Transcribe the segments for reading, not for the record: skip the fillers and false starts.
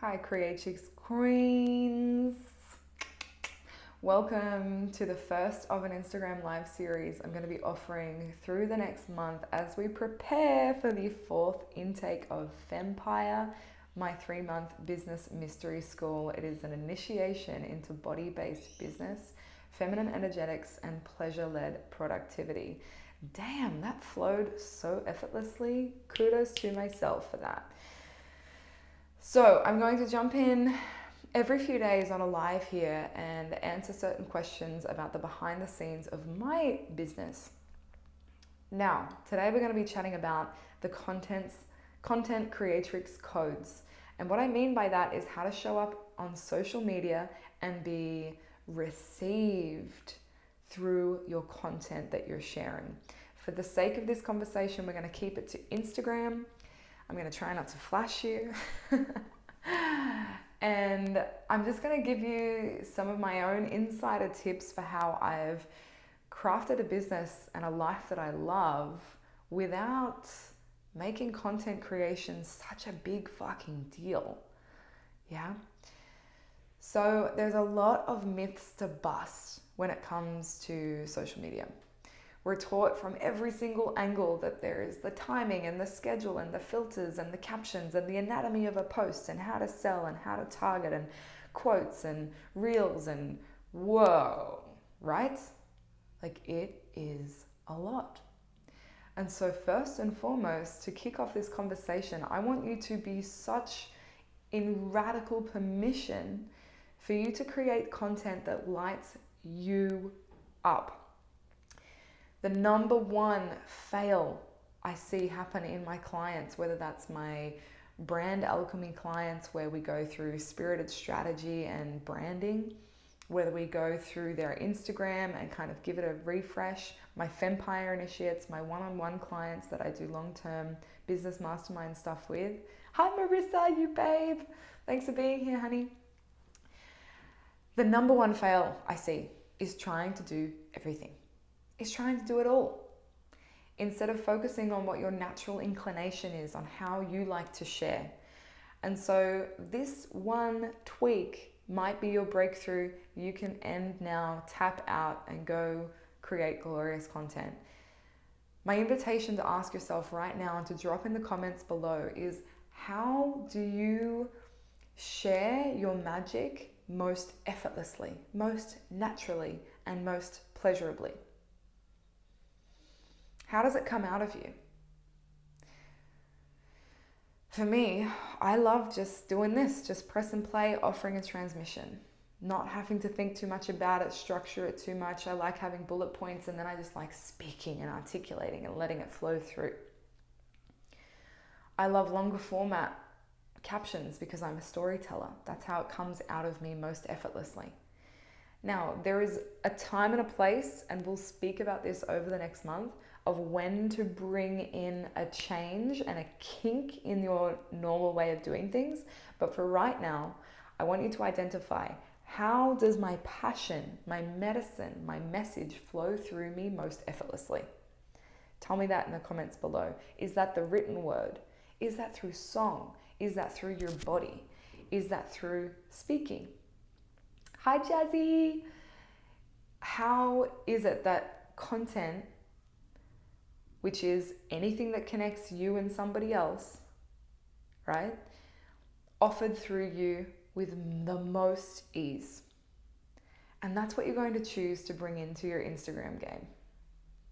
Hi, Creatrix Queens. Welcome to the first of an Instagram live series I'm going to be offering through the next month as we prepare for the fourth intake of Fempire, my 3-month business mystery school. It is an initiation into body-based business, feminine energetics, and pleasure-led productivity. Damn, that flowed so effortlessly. Kudos to myself for that. So I'm going to jump in every few days on a live here and answer certain questions about the behind the scenes of my business. Now, today we're going to be chatting about the content creatrix codes. And what I mean by that is how to show up on social media and be received through your content that you're sharing. For the sake of this conversation, we're going to keep it to Instagram. I'm going to try not to flash you. And I'm just going to give you some of my own insider tips for how I've crafted a business and a life that I love without making content creation such a big fucking deal. Yeah? So there's a lot of myths to bust when it comes to social media. We're taught from every single angle that there is the timing and the schedule and the filters and the captions and the anatomy of a post and how to sell and how to target and quotes and reels and whoa, right? Like it is a lot. And so first and foremost, to kick off this conversation, I want you to be such in radical permission for you to create content that lights you up. The number one fail I see happen in my clients, whether that's my brand alchemy clients where we go through spirited strategy and branding, whether we go through their Instagram and kind of give it a refresh, my Fempire initiates, my one-on-one clients that I do long-term business mastermind stuff with. Hi Marissa, you babe. Thanks for being here, honey. The number one fail I see is trying to do everything. Is trying to do it all instead of focusing on what your natural inclination is, on how you like to share. And so this one tweak might be your breakthrough. You can end now, tap out, and go create glorious content. My invitation to ask yourself right now and to drop in the comments below is, how do you share your magic most effortlessly, most naturally, and most pleasurably? How does it come out of you? For me, I love just doing this, just press and play, offering a transmission, not having to think too much about it, structure it too much. I like having bullet points and then I just like speaking and articulating and letting it flow through. I love longer format captions because I'm a storyteller. That's how it comes out of me most effortlessly. Now, there is a time and a place, and we'll speak about this over the next month, of when to bring in a change and a kink in your normal way of doing things. But for right now, I want you to identify, how does my passion, my medicine, my message flow through me most effortlessly? Tell me that in the comments below. Is that the written word? Is that through song? Is that through your body? Is that through speaking? Hi Jazzy! How is it that content, which is anything that connects you and somebody else, right, offered through you with the most ease? And that's what you're going to choose to bring into your Instagram game,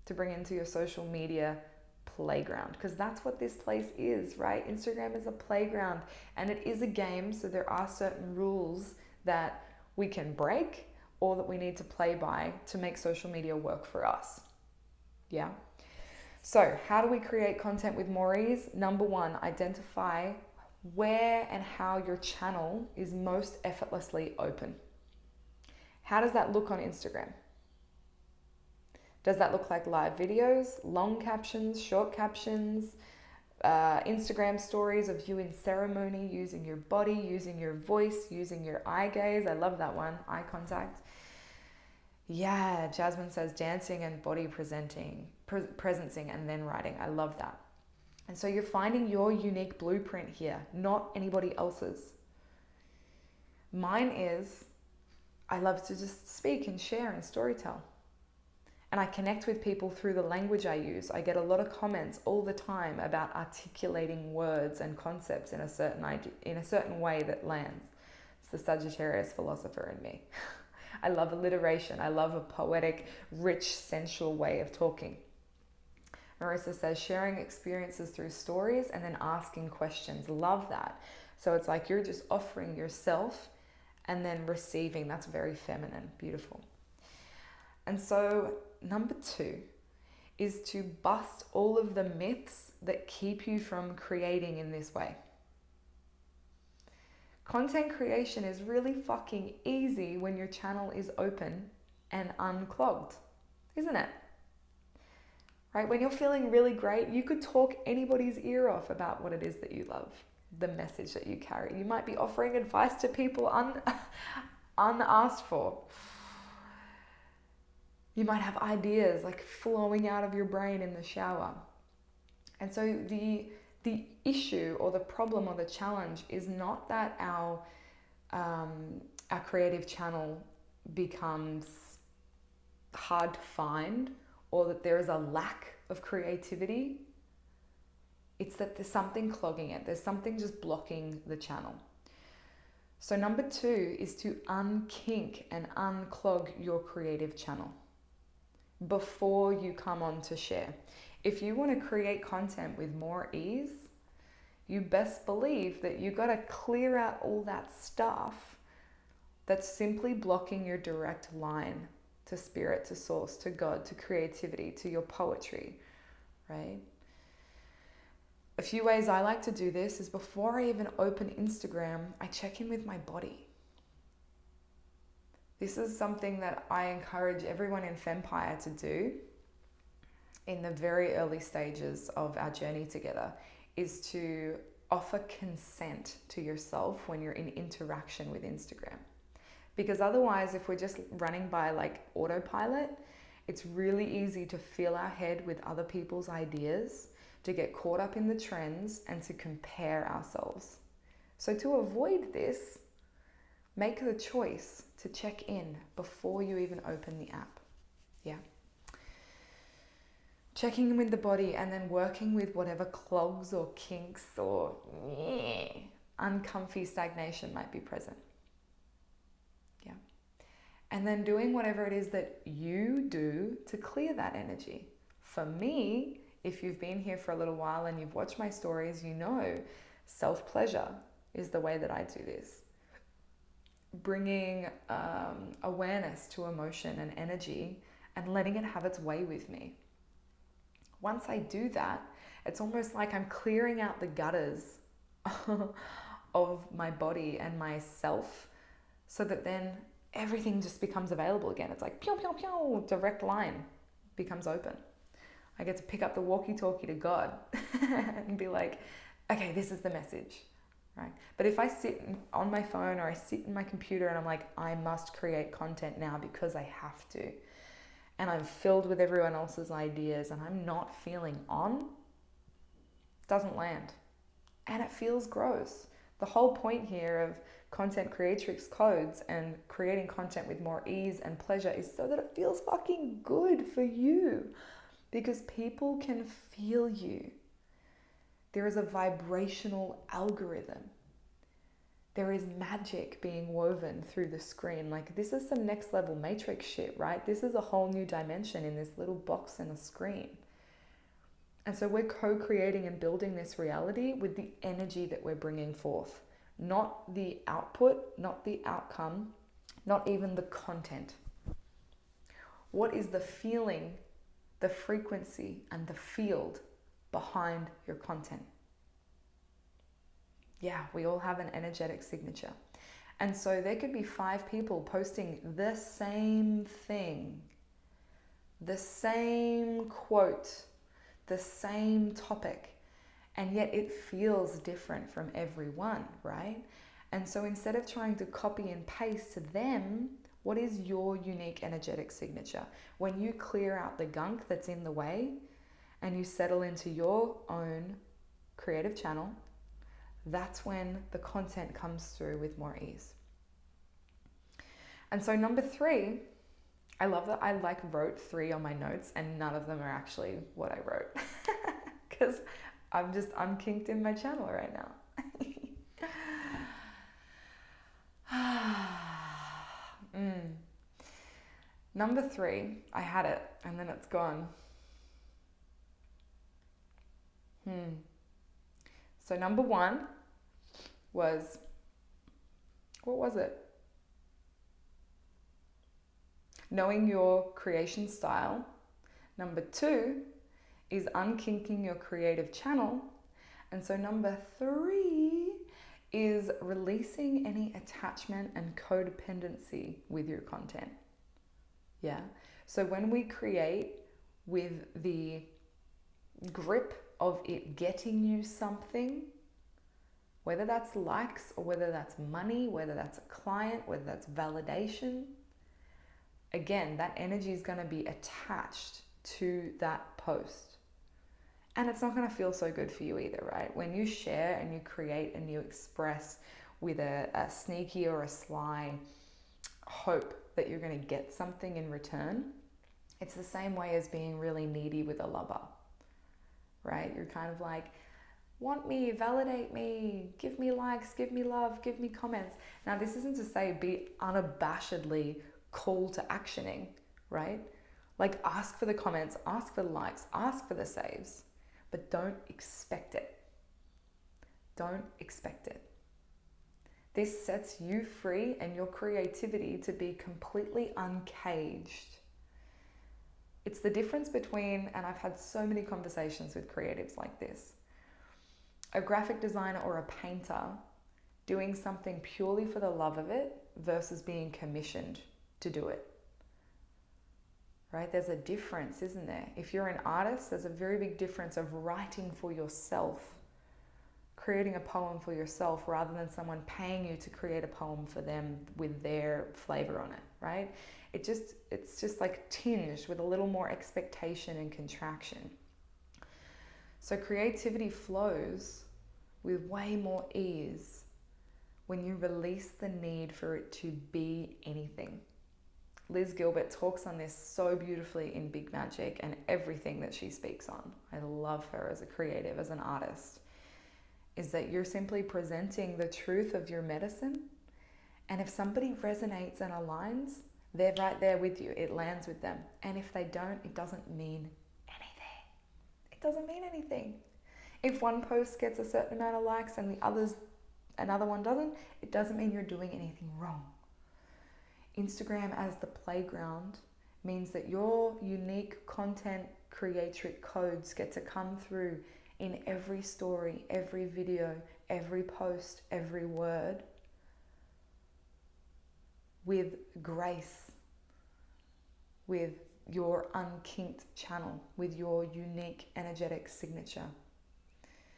to bring into your social media playground, because that's what this place is, right? Instagram is a playground and it is a game, so there are certain rules that we can break or that we need to play by to make social media work for us. Yeah? So how do we create content with more ease? Number one, identify where and how your channel is most effortlessly open. How does that look on Instagram? Does that look like live videos, long captions, short captions, Instagram stories of you in ceremony, using your body, using your voice, using your eye gaze? I love that one, eye contact. Yeah, Jasmine says dancing and body presencing and then writing. I love that. And so you're finding your unique blueprint here, not anybody else's. Mine is I love to just speak and share and storytell. And I connect with people through the language I use. I get a lot of comments all the time about articulating words and concepts in a certain way that lands. It's the Sagittarius philosopher in me. I love alliteration. I love a poetic, rich, sensual way of talking. Marissa says sharing experiences through stories and then asking questions. Love that. So it's like you're just offering yourself and then receiving. That's very feminine. Beautiful. And so number 2 is to bust all of the myths that keep you from creating in this way. Content creation is really fucking easy when your channel is open and unclogged, isn't it? Right? When you're feeling really great, you could talk anybody's ear off about what it is that you love, the message that you carry. You might be offering advice to people unasked for. You might have ideas like flowing out of your brain in the shower. And so the issue or the problem or the challenge is not that our creative channel becomes hard to find or that there is a lack of creativity. It's that there's something clogging it. There's something just blocking the channel. So number 2 is to unkink and unclog your creative channel before you come on to share. If you want to create content with more ease, you best believe that you got to clear out all that stuff that's simply blocking your direct line to spirit, to source, to God, to creativity, to your poetry, right? A few ways I like to do this is before I even open Instagram, I check in with my body. This is something that I encourage everyone in Fempire to do in the very early stages of our journey together, is to offer consent to yourself when you're in interaction with Instagram. Because otherwise, if we're just running by like autopilot, it's really easy to fill our head with other people's ideas, to get caught up in the trends and to compare ourselves. So to avoid this, make the choice to check in before you even open the app. Yeah. Checking in with the body and then working with whatever clogs or kinks or uncomfy stagnation might be present. Yeah. And then doing whatever it is that you do to clear that energy. For me, if you've been here for a little while and you've watched my stories, you know self-pleasure is the way that I do this. Bringing awareness to emotion and energy and letting it have its way with me. Once I do that, it's almost like I'm clearing out the gutters of my body and myself so that then everything just becomes available again. It's like pew, pew, pew, direct line becomes open. I get to pick up the walkie-talkie to God and be like, okay, this is the message. Right? But if I sit on my phone or I sit in my computer and I'm like, I must create content now because I have to, and I'm filled with everyone else's ideas and I'm not feeling on, it doesn't land. And it feels gross. The whole point here of content creatrix codes and creating content with more ease and pleasure is so that it feels fucking good for you, because people can feel you. There is a vibrational algorithm. There is magic being woven through the screen. Like, this is some next level matrix shit, right? This is a whole new dimension in this little box in a screen. And so we're co-creating and building this reality with the energy that we're bringing forth. Not the output, not the outcome, not even the content. What is the feeling, the frequency, and the field behind your content? Yeah, we all have an energetic signature. And so there could be 5 people posting the same thing, the same quote, the same topic, and yet it feels different from everyone, right? And so instead of trying to copy and paste to them, what is your unique energetic signature? When you clear out the gunk that's in the way and you settle into your own creative channel, that's when the content comes through with more ease. And so number 3, I love that I like wrote 3 on my notes and none of them are actually what I wrote. Because I'm kinked in my channel right now. Number 3, I had it and then it's gone. So number 1 was, what was it? Knowing your creation style. Number 2 is unkinking your creative channel. And so number 3 is releasing any attachment and codependency with your content. Yeah. So when we create with the grip of it getting you something, whether that's likes or whether that's money, whether that's a client, whether that's validation, again, that energy is going to be attached to that post. And it's not going to feel so good for you either, right? When you share and you create and you express with a sneaky or a sly hope that you're going to get something in return, it's the same way as being really needy with a lover, right? You're kind of like, want me, validate me, give me likes, give me love, give me comments. Now, this isn't to say be unabashedly call to actioning, right? Like ask for the comments, ask for the likes, ask for the saves, but don't expect it. Don't expect it. This sets you free and your creativity to be completely uncaged. It's the difference between, and I've had so many conversations with creatives like this, a graphic designer or a painter doing something purely for the love of it versus being commissioned to do it. Right? There's a difference, isn't there? If you're an artist, there's a very big difference of writing for yourself, creating a poem for yourself rather than someone paying you to create a poem for them with their flavor on it, right? It's just like tinged with a little more expectation and contraction. So creativity flows with way more ease when you release the need for it to be anything. Liz Gilbert talks on this so beautifully in Big Magic and everything that she speaks on. I love her as a creative, as an artist, is that you're simply presenting the truth of your medicine. And if somebody resonates and aligns, they're right there with you. It lands with them. And if they don't, it doesn't mean anything. It doesn't mean anything. If one post gets a certain amount of likes and another one doesn't, it doesn't mean you're doing anything wrong. Instagram as the playground means that your unique content creatric codes get to come through in every story, every video, every post, every word with grace, with your unkinked channel, with your unique energetic signature,